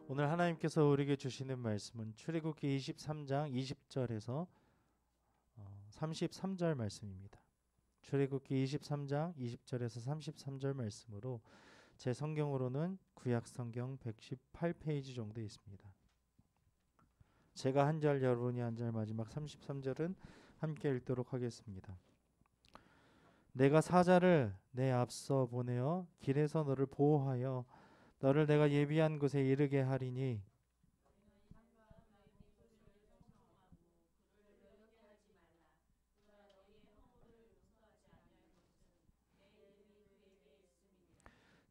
오늘 하나님께서 우리에게 주시는 말씀은 출애굽기 23장 20절에서 33절 말씀입니다. 출애굽기 23장 20절에서 33절 말씀으로 제 성경으로는 구약 성경 118페이지 정도 있습니다. 제가 한 절, 여러분이 한 절, 마지막 33절은 함께 읽도록 하겠습니다. 내가 사자를 내 앞서 보내어 길에서 너를 보호하여 너를 내가 예비한 곳에 이르게 하리니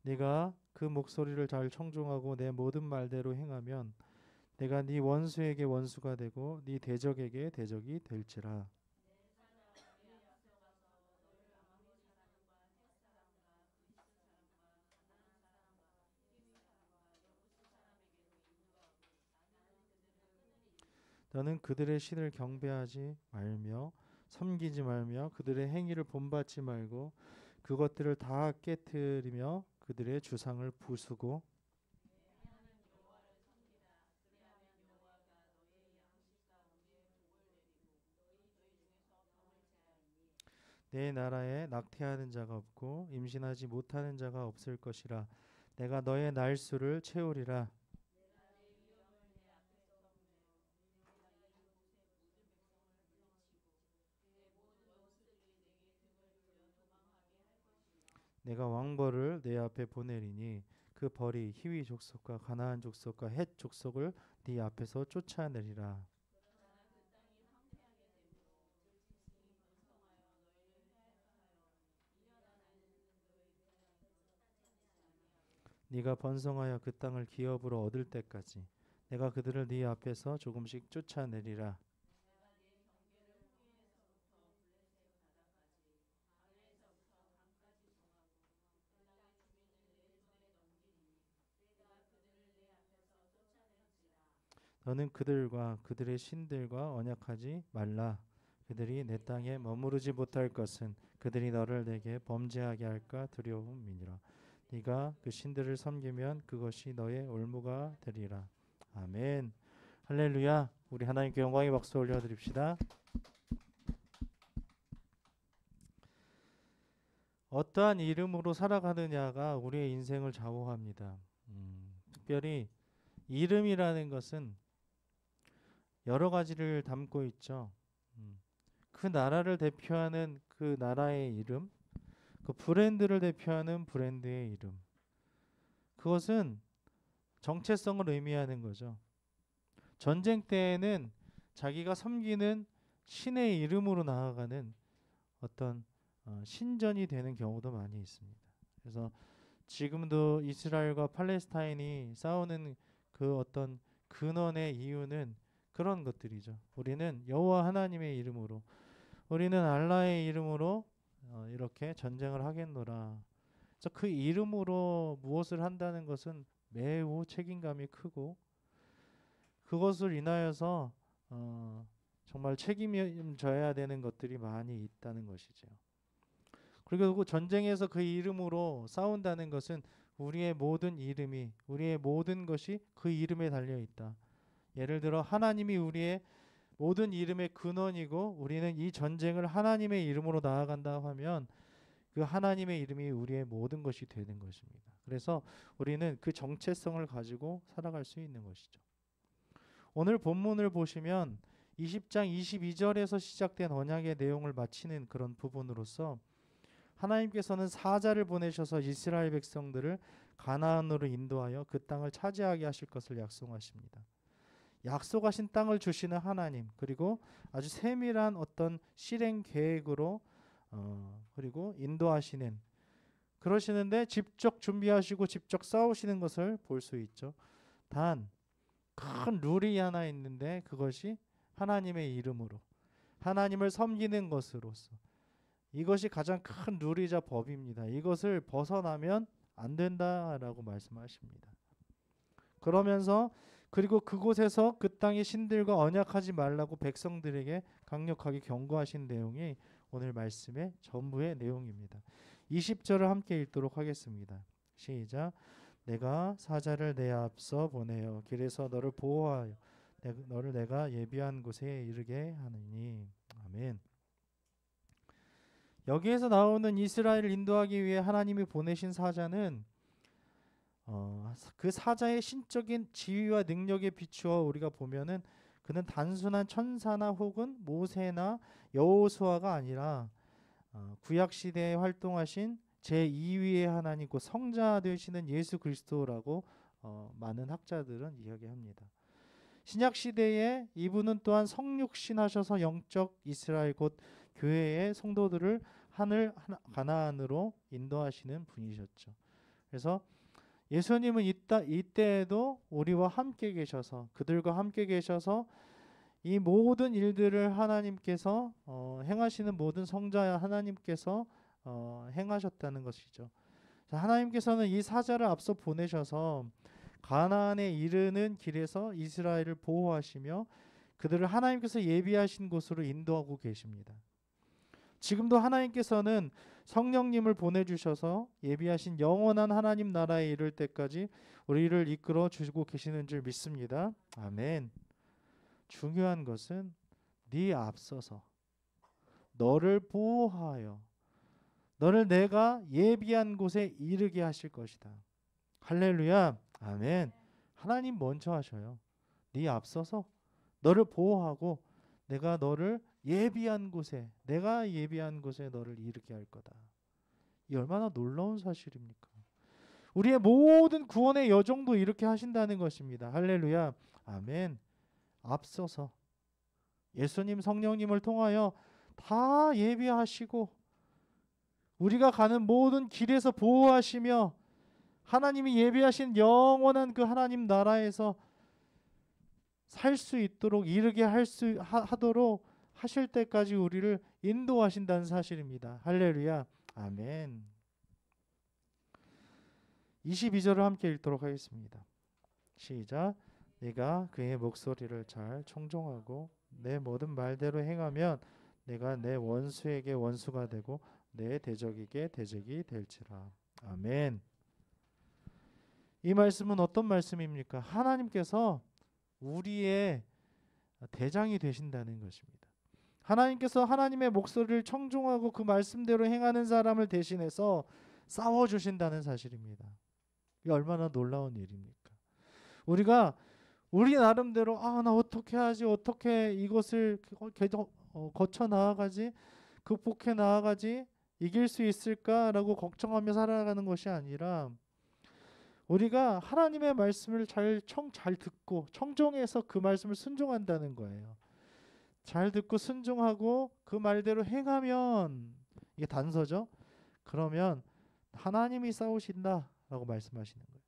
네가 그 목소리를 잘 청종하고 내 모든 말대로 행하면 내가 네 원수에게 원수가 되고 네 대적에게 대적이 될지라. 너는 그들의 신을 경배하지 말며 섬기지 말며 그들의 행위를 본받지 말고 그것들을 다 깨뜨리며 그들의 주상을 부수고 내 나라에 낙태하는 자가 없고 임신하지 못하는 자가 없을 것이라. 내가 너의 날수를 채우리라. 내가 왕벌을 내 앞에 보내리니 그 벌이 히위 족속과 가나안 족속과 헷 족속을 네 앞에서 쫓아내리라. 네가 번성하여 그 땅을 기업으로 얻을 때까지 내가 그들을 네 앞에서 조금씩 쫓아내리라. 너는 그들과 그들의 신들과 언약하지 말라. 그들이 내 땅에 머무르지 못할 것은 그들이 너를 내게 범죄하게 할까 두려움이니라. 네가 그 신들을 섬기면 그것이 너의 올무가 되리라. 아멘. 할렐루야. 우리 하나님께 영광의 박수 올려드립시다. 어떠한 이름으로 살아가느냐가 우리의 인생을 좌우합니다. 특별히 이름이라는 것은 여러 가지를 담고 있죠. 그 나라를 대표하는 그 나라의 이름, 그 브랜드를 대표하는 브랜드의 이름. 그것은 정체성을 의미하는 거죠. 전쟁 때에는 자기가 섬기는 신의 이름으로 나아가는 어떤 신전이 되는 경우도 많이 있습니다. 그래서 지금도 이스라엘과 팔레스타인이 싸우는 그 어떤 근원의 이유는 그런 것들이죠. 우리는 여호와 하나님의 이름으로, 우리는 알라의 이름으로 이렇게 전쟁을 하겠노라. 그래서 그 이름으로 무엇을 한다는 것은 매우 책임감이 크고 그것을 인하여서 정말 책임져야 되는 것들이 많이 있다는 것이죠. 그리고 그 전쟁에서 그 이름으로 싸운다는 것은 우리의 모든 이름이, 우리의 모든 것이 그 이름에 달려 있다. 예를 들어 하나님이 우리의 모든 이름의 근원이고 우리는 이 전쟁을 하나님의 이름으로 나아간다 하면 그 하나님의 이름이 우리의 모든 것이 되는 것입니다. 그래서 우리는 그 정체성을 가지고 살아갈 수 있는 것이죠. 오늘 본문을 보시면 20장 22절에서 시작된 언약의 내용을 마치는 그런 부분으로서 하나님께서는 사자를 보내셔서 이스라엘 백성들을 가나안으로 인도하여 그 땅을 차지하게 하실 것을 약속하십니다. 약속하신 땅을 주시는 하나님, 그리고 아주 세밀한 어떤 실행 계획으로 그리고 인도하시는, 그러시는데 직접 준비하시고 직접 싸우시는 것을 볼 수 있죠. 단 큰 룰이 하나 있는데 그것이 하나님의 이름으로 하나님을 섬기는 것으로서, 이것이 가장 큰 룰이자 법입니다. 이것을 벗어나면 안 된다라고 말씀하십니다. 그러면서 그리고 그곳에서 그 땅의 신들과 언약하지 말라고 백성들에게 강력하게 경고하신 내용이 오늘 말씀의 전부의 내용입니다. 20절을 함께 읽도록 하겠습니다. 시작. 내가 사자를 내 앞서 보내어 길에서 너를 보호하여 너를 내가 예비한 곳에 이르게 하느니. 아멘. 여기에서 나오는 이스라엘을 인도하기 위해 하나님이 보내신 사자는 그 사자의 신적인 지위와 능력에 비추어 우리가 보면은 그는 단순한 천사나 혹은 모세나 여호수아가 아니라 구약 시대에 활동하신 제2위의 하나님 곧 성자 되시는 예수 그리스도라고 많은 학자들은 이야기합니다. 신약 시대에 이분은 또한 성육신하셔서 영적 이스라엘 곧 교회의 성도들을 하늘 가나안으로 인도하시는 분이셨죠. 그래서 예수님은 이때에도 우리와 함께 계셔서 그들과 함께 계셔서 이 모든 일들을 하나님께서 행하시는 모든 성자 하나님께서 행하셨다는 것이죠. 하나님께서는 이 사자를 앞서 보내셔서 가나안에 이르는 길에서 이스라엘을 보호하시며 그들을 하나님께서 예비하신 곳으로 인도하고 계십니다. 지금도 하나님께서는 성령님을 보내주셔서 예비하신 영원한 하나님 나라에 이를 때까지 우리를 이끌어 주시고 계시는 줄 믿습니다. 아멘. 중요한 것은 네 앞서서 너를 보호하여 너를 내가 예비한 곳에 이르게 하실 것이다. 할렐루야. 아멘. 하나님 먼저 하셔요. 네 앞서서 너를 보호하고 내가 너를 내가 예비한 곳에 너를 이르게 할 거다. 이 얼마나 놀라운 사실입니까? 우리의 모든 구원의 여정도 이렇게 하신다는 것입니다. 할렐루야. 아멘. 앞서서 예수님 성령님을 통하여 다 예비하시고 우리가 가는 모든 길에서 보호하시며 하나님이 예비하신 영원한 그 하나님 나라에서 살 수 있도록 이르게 하도록 하실 때까지 우리를 인도하신다는 사실입니다. 할렐루야. 아멘. 22절을 함께 읽도록 하겠습니다. 시작. 내가 그의 목소리를 잘 청종하고 내 모든 말대로 행하면 내가 내 원수에게 원수가 되고 내 대적에게 대적이 될지라. 아멘. 이 말씀은 어떤 말씀입니까? 하나님께서 우리의 대장이 되신다는 것입니다. 하나님께서 하나님의 목소리를 청종하고 그 말씀대로 행하는 사람을 대신해서 싸워주신다는 사실입니다. 이게 얼마나 놀라운 일입니까? 우리가 우리 나름대로 나 어떻게 하지? 어떻게 이것을 거쳐 나아가지? 극복해 나아가지? 이길 수 있을까라고 걱정하며 살아가는 것이 아니라 우리가 하나님의 말씀을 잘 듣고 청정해서 그 말씀을 순종한다는 거예요. 잘 듣고 순종하고 그 말대로 행하면 이게 단서죠. 그러면 하나님이 싸우신다라고 말씀하시는 거예요.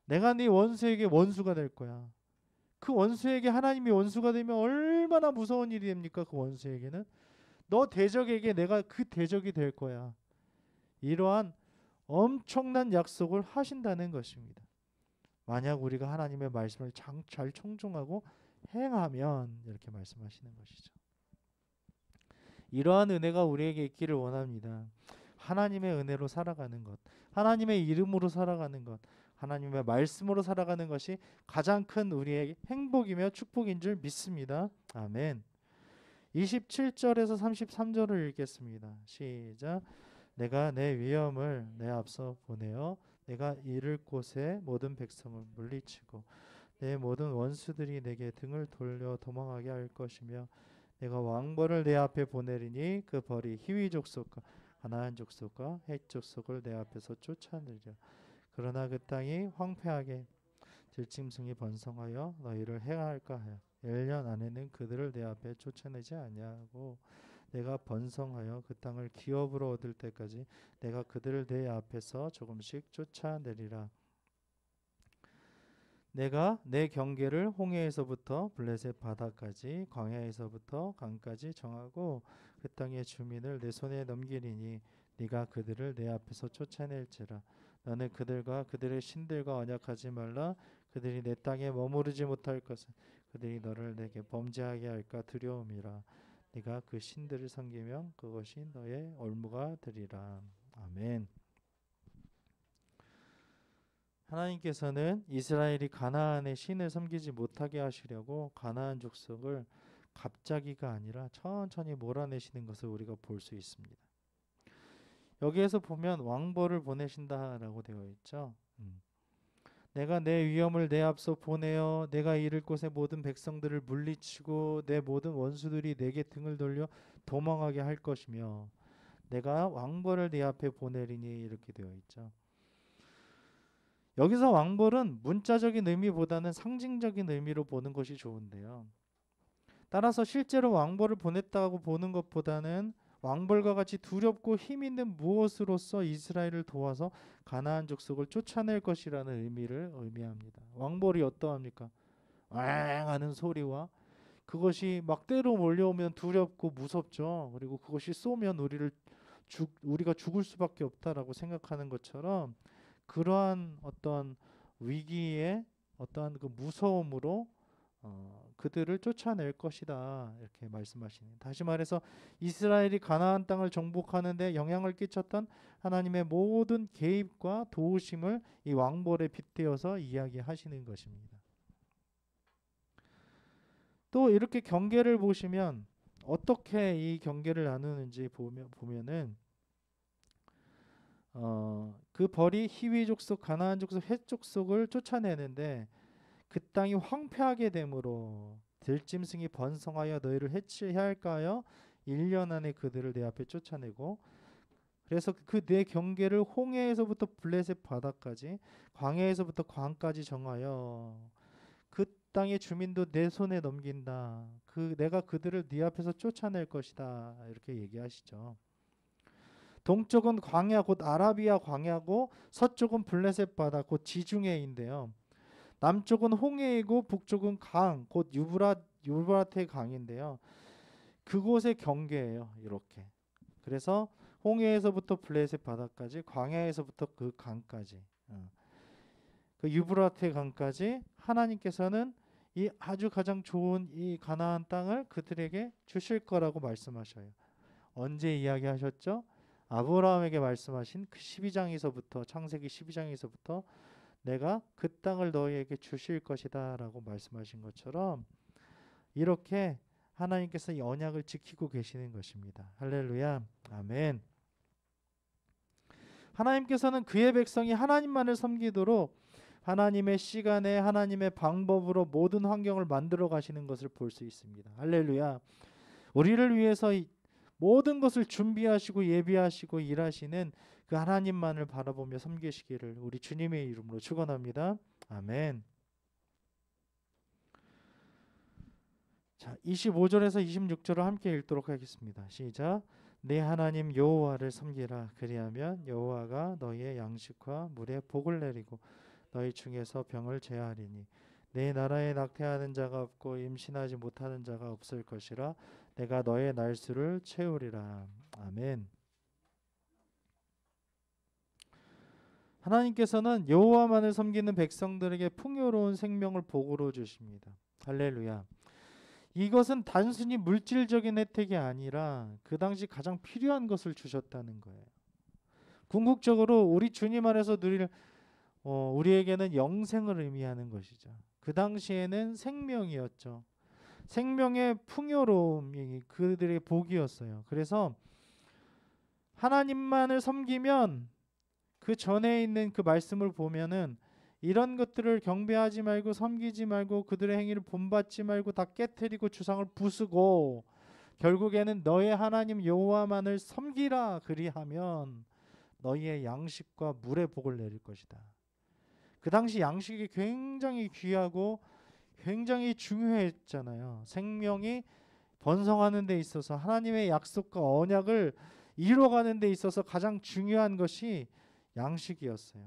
내가 네 원수에게 원수가 될 거야. 그 원수에게 하나님이 원수가 되면 얼마나 무서운 일이 됩니까? 그 원수에게는 너 대적에게 내가 그 대적이 될 거야. 이러한 엄청난 약속을 하신다는 것입니다. 만약 우리가 하나님의 말씀을 잘 청종하고 행하면 이렇게 말씀하시는 것이죠. 이러한 은혜가 우리에게 있기를 원합니다. 하나님의 은혜로 살아가는 것, 하나님의 이름으로 살아가는 것, 하나님의 말씀으로 살아가는 것이 가장 큰 우리의 행복이며 축복인 줄 믿습니다. 아멘. 27절에서 33절을 읽겠습니다. 시작. 내가 내 위엄을 내 앞서 보내어 내가 이를 곳에 모든 백성을 물리치고 내 모든 원수들이 내게 등을 돌려 도망하게 할 것이며 내가 왕벌을 내 앞에 보내리니 그 벌이 히위 족속과 가나안 족속과 헷 족속을 내 앞에서 쫓아내리라. 그러나 그 땅이 황폐하게 들짐승이 번성하여 너희를 해할까 하여 1년 안에는 그들을 내 앞에 쫓아내지 아니하고 내가 번성하여 그 땅을 기업으로 얻을 때까지 내가 그들을 내 앞에서 조금씩 쫓아내리라. 내가 내 경계를 홍해에서부터 블레셋 바다까지 광야에서부터 강까지 정하고 그 땅의 주민을 내 손에 넘기리니 네가 그들을 내 앞에서 쫓아낼지라. 너는 그들과 그들의 신들과 언약하지 말라. 그들이 내 땅에 머무르지 못할 것은 그들이 너를 내게 범죄하게 할까 두려움이라. 네가 그 신들을 섬기면 그것이 너의 올무가 되리라. 아멘. 하나님께서는 이스라엘이 가나안의 신을 섬기지 못하게 하시려고 가나안 족속을 갑자기가 아니라 천천히 몰아내시는 것을 우리가 볼 수 있습니다. 여기에서 보면 왕벌을 보내신다라고 되어 있죠. 내가 내 위엄을 내 앞서 보내어 내가 이를 곳의 모든 백성들을 물리치고 내 모든 원수들이 내게 등을 돌려 도망하게 할 것이며 내가 왕벌을 네 앞에 보내리니 이렇게 되어 있죠. 여기서 왕벌은 문자적인 의미보다는 상징적인 의미로 보는 것이 좋은데요. 따라서 실제로 왕벌을 보냈다고 보는 것보다는 왕벌과 같이 두렵고 힘 있는 무엇으로서 이스라엘을 도와서 가나안 족속을 쫓아낼 것이라는 의미를 의미합니다. 왕벌이 어떠합니까? 왕 하는 소리와 그것이 막대로 몰려오면 두렵고 무섭죠. 그리고 그것이 쏘면 우리가 죽을 수밖에 없다라고 생각하는 것처럼 그러한 어떤 위기의 어떠한 그 무서움으로 그들을 쫓아낼 것이다 이렇게 말씀하시는. 다시 말해서 이스라엘이 가나안 땅을 정복하는 데 영향을 끼쳤던 하나님의 모든 개입과 도우심을 이 왕벌에 빗대어서 이야기하시는 것입니다. 또 이렇게 경계를 보시면 어떻게 이 경계를 나누는지 보면은 그 벌이 히위 족속, 가나안 족속, 헷 족속을 쫓아내는데 그 땅이 황폐하게 되므로 들짐승이 번성하여 너희를 해치해야 할까요? 1년 안에 그들을 내 앞에 쫓아내고 그래서 그 내 경계를 홍해에서부터 블레셋 바다까지 광야에서부터 광까지 정하여 그 땅의 주민도 내 손에 넘긴다. 내가 그들을 네 앞에서 쫓아낼 것이다. 이렇게 얘기하시죠. 동쪽은 광야 곧 아라비아 광야고 서쪽은 블레셋 바다 곧 지중해인데요. 남쪽은 홍해이고 북쪽은 강 곧 유브라테 강인데요. 그곳의 경계예요. 이렇게. 그래서 홍해에서부터 블레셋 바다까지 광야에서부터 그 강까지 그 유브라테 강까지 하나님께서는 이 아주 가장 좋은 이 가나안 땅을 그들에게 주실 거라고 말씀하셔요. 언제 이야기하셨죠? 아브라함에게 말씀하신 그 12장에서부터 창세기 12장에서부터 내가 그 땅을 너희에게 주실 것이다 라고 말씀하신 것처럼 이렇게 하나님께서 이 언약을 지키고 계시는 것입니다. 할렐루야. 아멘. 하나님께서는 그의 백성이 하나님만을 섬기도록 하나님의 시간에 하나님의 방법으로 모든 환경을 만들어 가시는 것을 볼 수 있습니다. 할렐루야. 우리를 위해서 모든 것을 준비하시고 예비하시고 일하시는 그 하나님만을 바라보며 섬기시기를 우리 주님의 이름으로 축원합니다. 아멘. 자, 25절에서 26절을 함께 읽도록 하겠습니다. 시작. 내 하나님 여호와를 섬기라. 그리하면 여호와가 너희의 양식과 물에 복을 내리고 너희 중에서 병을 제하리니 내 나라에 낙태하는 자가 없고 임신하지 못하는 자가 없을 것이라. 내가 너의 날수를 채우리라. 아멘. 하나님께서는 여호와만을 섬기는 백성들에게 풍요로운 생명을 복으로 주십니다. 할렐루야. 이것은 단순히 물질적인 혜택이 아니라 그 당시 가장 필요한 것을 주셨다는 거예요. 궁극적으로 우리 주님 안에서 누릴 우리에게는 영생을 의미하는 것이죠. 그 당시에는 생명이었죠. 생명의 풍요로움이 그들의 복이었어요. 그래서 하나님만을 섬기면 그 전에 있는 그 말씀을 보면은 이런 것들을 경배하지 말고 섬기지 말고 그들의 행위를 본받지 말고 다 깨트리고 주상을 부수고 결국에는 너의 하나님 여호와만을 섬기라. 그리하면 너희의 양식과 물의 복을 내릴 것이다. 그 당시 양식이 굉장히 귀하고 굉장히 중요했잖아요. 생명이 번성하는 데 있어서 하나님의 약속과 언약을 이루어가는 데 있어서 가장 중요한 것이 양식이었어요.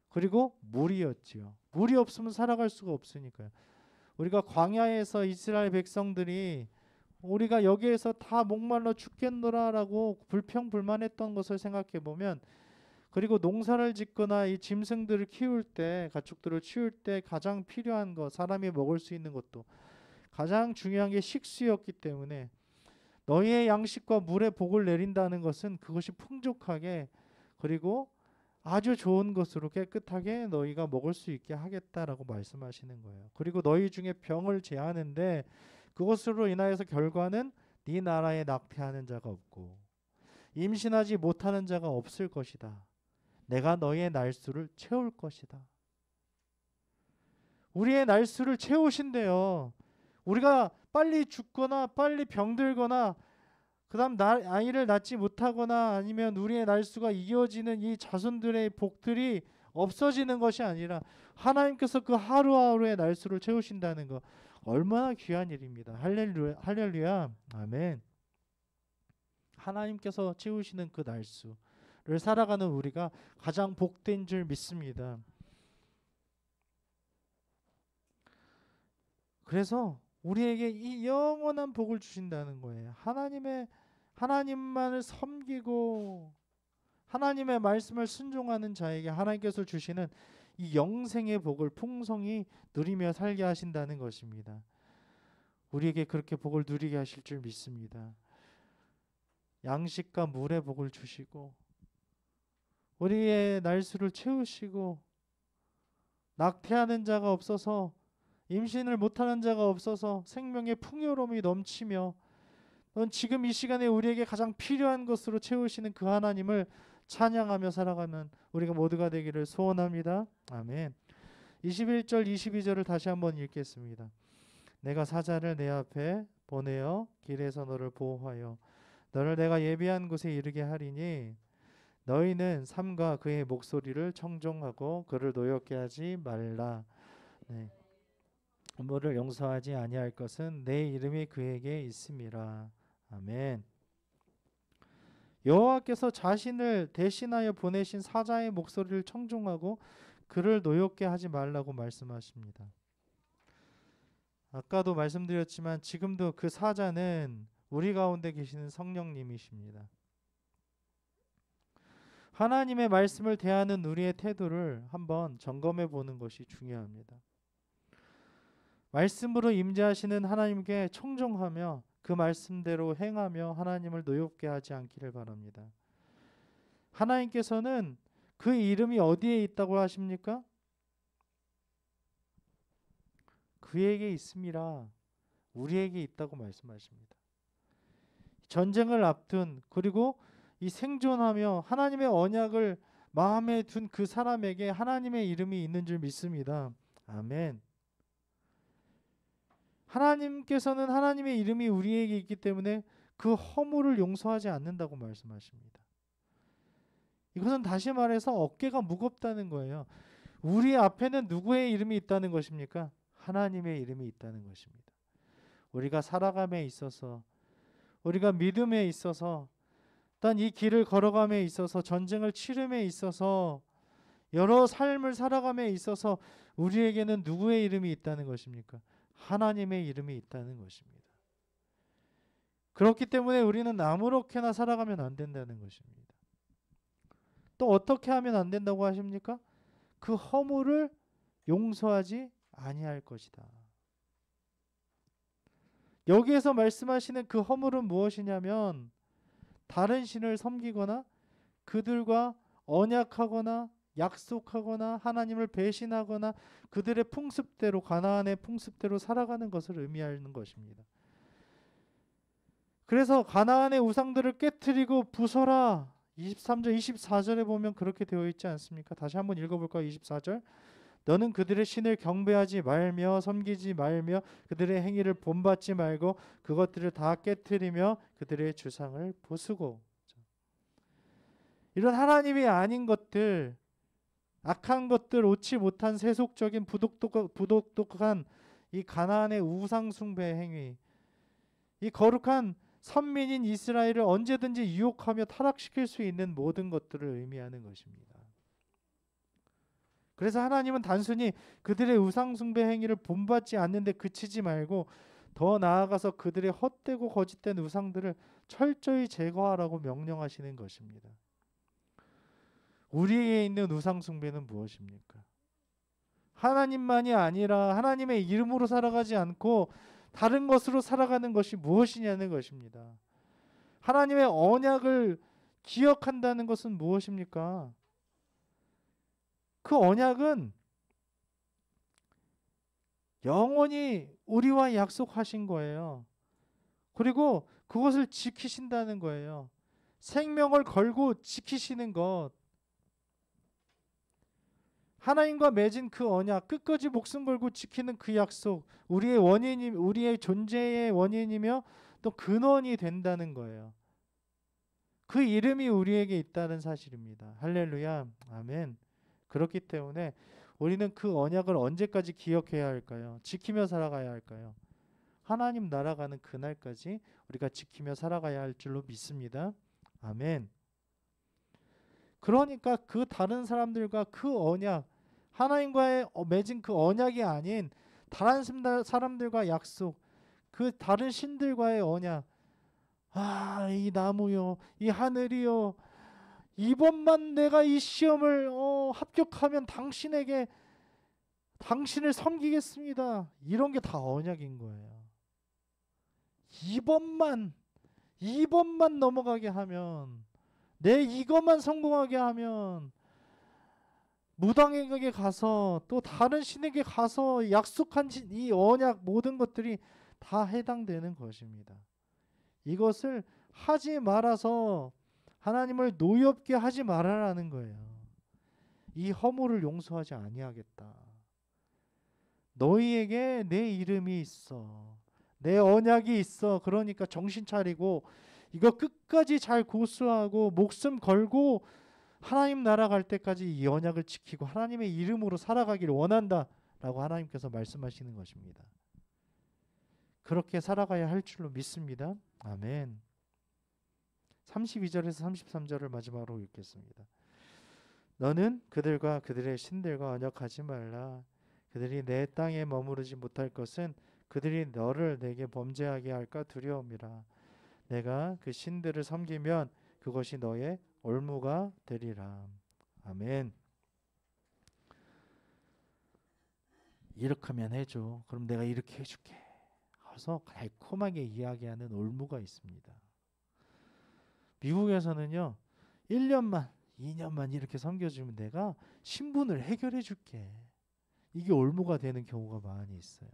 그리고 물이었지요. 물이 없으면 살아갈 수가 없으니까요. 우리가 광야에서 이스라엘 백성들이 우리가 여기에서 다 목말라 죽겠노라라고 불평불만했던 것을 생각해 보면 그리고 농사를 짓거나 이 짐승들을 키울 때 가축들을 키울 때 가장 필요한 것 사람이 먹을 수 있는 것도 가장 중요한 게 식수였기 때문에 너희의 양식과 물의 복을 내린다는 것은 그것이 풍족하게 그리고 아주 좋은 것으로 깨끗하게 너희가 먹을 수 있게 하겠다라고 말씀하시는 거예요. 그리고 너희 중에 병을 제하는데 그것으로 인하여서 결과는 네 나라에 낙태하는 자가 없고 임신하지 못하는 자가 없을 것이다. 내가 너희의 날수를 채울 것이다. 우리의 날수를 채우신대요. 우리가 빨리 죽거나 빨리 병들거나 그다음 아이를 낳지 못하거나 아니면 우리의 날수가 이어지는 이 자손들의 복들이 없어지는 것이 아니라 하나님께서 그 하루하루의 날수를 채우신다는 거 얼마나 귀한 일입니다. 할렐루야, 할렐루야, 아멘. 하나님께서 채우시는 그 날수를 살아가는 우리가 가장 복된 줄 믿습니다. 그래서 우리에게 이 영원한 복을 주신다는 거예요. 하나님만을 섬기고 하나님의 말씀을 순종하는 자에게 하나님께서 주시는 이 영생의 복을 풍성히 누리며 살게 하신다는 것입니다. 우리에게 그렇게 복을 누리게 하실 줄 믿습니다. 양식과 물의 복을 주시고 우리의 날수를 채우시고 낙태하는 자가 없어서 임신을 못하는 자가 없어서 생명의 풍요로움이 넘치며 지금 이 시간에 우리에게 가장 필요한 것으로 채우시는 그 하나님을 찬양하며 살아가는 우리가 모두가 되기를 소원합니다. 아멘. 21절 22절을 다시 한번 읽겠습니다. 내가 사자를 내 앞에 보내어 길에서 너를 보호하여 너를 내가 예비한 곳에 이르게 하리니 너희는 삼가 그의 목소리를 청종하고 그를 노엽게 하지 말라. 네. 부모를 용서하지 아니할 것은 내 이름이 그에게 있음이라. 아멘. 여호와께서 자신을 대신하여 보내신 사자의 목소리를 청종하고 그를 노엽게 하지 말라고 말씀하십니다. 아까도 말씀드렸지만 지금도 그 사자는 우리 가운데 계시는 성령님이십니다. 하나님의 말씀을 대하는 우리의 태도를 한번 점검해 보는 것이 중요합니다. 말씀으로 임재하시는 하나님께 청종하며 그 말씀대로 행하며 하나님을 노엽게 하지 않기를 바랍니다. 하나님께서는 그 이름이 어디에 있다고 하십니까? 그에게 있음이라 우리에게 있다고 말씀하십니다. 전쟁을 앞둔 그리고 이 생존하며 하나님의 언약을 마음에 둔 그 사람에게 하나님의 이름이 있는 줄 믿습니다. 아멘. 하나님께서는 하나님의 이름이 우리에게 있기 때문에 그 허물을 용서하지 않는다고 말씀하십니다. 이것은 다시 말해서 어깨가 무겁다는 거예요. 우리 앞에는 누구의 이름이 있다는 것입니까? 하나님의 이름이 있다는 것입니다. 우리가 살아감에 있어서 우리가 믿음에 있어서 단 이 길을 걸어감에 있어서 전쟁을 치름에 있어서 여러 삶을 살아감에 있어서 우리에게는 누구의 이름이 있다는 것입니까? 하나님의 이름이 있다는 것입니다. 그렇기 때문에 우리는 아무렇게나 살아가면 안 된다는 것입니다. 또 어떻게 하면 안 된다고 하십니까? 그 허물을 용서하지 아니할 것이다. 여기에서 말씀하시는 그 허물은 무엇이냐면 다른 신을 섬기거나 그들과 언약하거나 약속하거나 하나님을 배신하거나 그들의 풍습대로 가나안의 풍습대로 살아가는 것을 의미하는 것입니다. 그래서 가나안의 우상들을 깨트리고 부숴라. 23절 24절에 보면 그렇게 되어 있지 않습니까? 다시 한번 읽어볼까요? 24절 너는 그들의 신을 경배하지 말며 섬기지 말며 그들의 행위를 본받지 말고 그것들을 다 깨트리며 그들의 주상을 부수고. 이런 하나님이 아닌 것들, 악한 것들, 옳지 못한 세속적인 부독독한 이 가나안의 우상 숭배 행위, 이 거룩한 선민인 이스라엘을 언제든지 유혹하며 타락시킬 수 있는 모든 것들을 의미하는 것입니다. 그래서 하나님은 단순히 그들의 우상 숭배 행위를 본받지 않는데 그치지 말고 더 나아가서 그들의 헛되고 거짓된 우상들을 철저히 제거하라고 명령하시는 것입니다. 우리에게 있는 우상 숭배는 무엇입니까? 하나님만이 아니라 하나님의 이름으로 살아가지 않고 다른 것으로 살아가는 것이 무엇이냐는 것입니다. 하나님의 언약을 기억한다는 것은 무엇입니까? 그 언약은 영원히 우리와 약속하신 거예요. 그리고 그것을 지키신다는 거예요. 생명을 걸고 지키시는 것. 하나님과 맺은 그 언약, 끝까지 목숨 걸고 지키는 그 약속, 우리의 원인이, 우리의 존재의 원인이며 또 근원이 된다는 거예요. 그 이름이 우리에게 있다는 사실입니다. 할렐루야, 아멘. 그렇기 때문에 우리는 그 언약을 언제까지 기억해야 할까요? 지키며 살아가야 할까요? 하나님 나라가는 그날까지 우리가 지키며 살아가야 할 줄로 믿습니다. 아멘. 그러니까 그 다른 사람들과 그 언약, 하나님과의 맺은 그 언약이 아닌 다른 사람들과 약속, 그 다른 신들과의 언약, 이 나무요, 이 하늘이요, 이번만 내가 이 시험을 합격하면 당신을 섬기겠습니다. 이런 게 다 언약인 거예요. 이번만 넘어가게 하면, 내 이것만 성공하게 하면, 무당에게 가서 또 다른 신에게 가서 약속한 이 언약 모든 것들이 다 해당되는 것입니다. 이것을 하지 말아서 하나님을 노엽게 하지 말아라는 거예요. 이 허물을 용서하지 아니하겠다. 너희에게 내 이름이 있어. 내 언약이 있어. 그러니까 정신 차리고 이거 끝까지 잘 고수하고 목숨 걸고 하나님 나라 갈 때까지 이 언약을 지키고 하나님의 이름으로 살아가기를 원한다라고 하나님께서 말씀하시는 것입니다. 그렇게 살아가야 할 줄로 믿습니다. 아멘. 32절에서 33절을 마지막으로 읽겠습니다. 너는 그들과 그들의 신들과 언약하지 말라. 그들이 내 땅에 머무르지 못할 것은 그들이 너를 내게 범죄하게 할까 두려움이라. 내가 그 신들을 섬기면 그것이 너의 올무가 되리라. 아멘. 이렇게 하면 해줘. 그럼 내가 이렇게 해줄게. 그래서 달콤하게 이야기하는 올무가 있습니다. 미국에서는요, 1년만, 2년만 이렇게 섬겨주면 내가 신분을 해결해 줄게. 이게 올무가 되는 경우가 많이 있어요.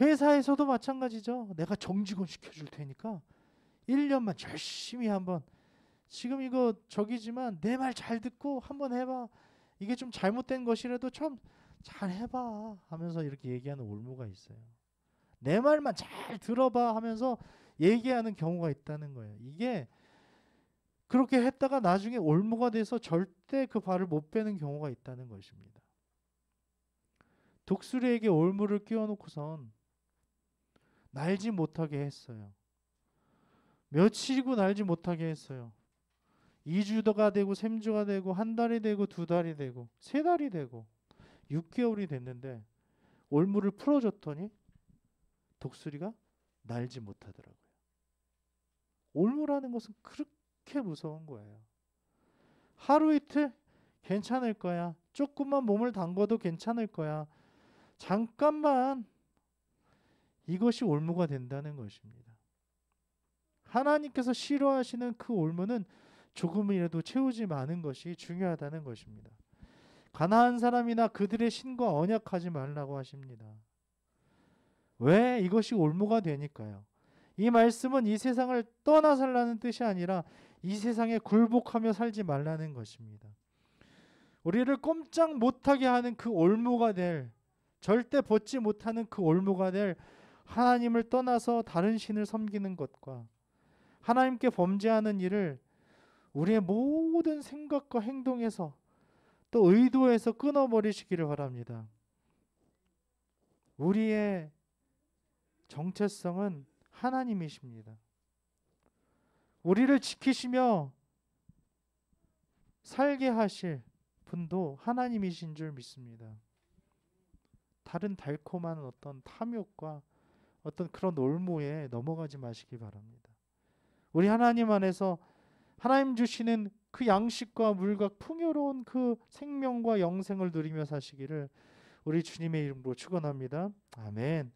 회사에서도 마찬가지죠. 내가 정직원 시켜줄 테니까 1년만 열심히 한번, 지금 이거 저기지만 내 말 잘 듣고 한번 해봐. 이게 좀 잘못된 것이라도 좀 잘 해봐 하면서 이렇게 얘기하는 올무가 있어요. 내 말만 잘 들어봐 하면서 얘기하는 경우가 있다는 거예요. 이게 그렇게 했다가 나중에 올무가 돼서 절대 그 발을 못 빼는 경우가 있다는 것입니다. 독수리에게 올무를 끼워놓고선 날지 못하게 했어요. 며칠이고 날지 못하게 했어요. 2주가 되고 3주가 되고 한 달이 되고 2달이 되고 3달이 되고 6개월이 됐는데 올무를 풀어줬더니 독수리가 날지 못하더라고요. 올무라는 것은 그렇게 무서운 거예요. 하루 이틀 괜찮을 거야. 조금만 몸을 담궈도 괜찮을 거야. 잠깐만. 이것이 올무가 된다는 것입니다. 하나님께서 싫어하시는 그 올무는 조금이라도 채우지 마는 것이 중요하다는 것입니다. 가나안 사람이나 그들의 신과 언약하지 말라고 하십니다. 왜? 이것이 올무가 되니까요. 이 말씀은 이 세상을 떠나 살라는 뜻이 아니라 이 세상에 굴복하며 살지 말라는 것입니다. 우리를 꼼짝 못하게 하는 그 올무가 될, 절대 벗지 못하는 그 올무가 될 하나님을 떠나서 다른 신을 섬기는 것과 하나님께 범죄하는 일을 우리의 모든 생각과 행동에서 또 의도에서 끊어버리시기를 바랍니다. 우리의 정체성은 하나님이십니다. 우리를 지키시며 살게 하실 분도 하나님이신 줄 믿습니다. 다른 달콤한 어떤 탐욕과 어떤 그런 올무에 넘어가지 마시기 바랍니다. 우리 하나님 안에서 하나님 주시는 그 양식과 물과 풍요로운 그 생명과 영생을 누리며 사시기를 우리 주님의 이름으로 축원합니다. 아멘.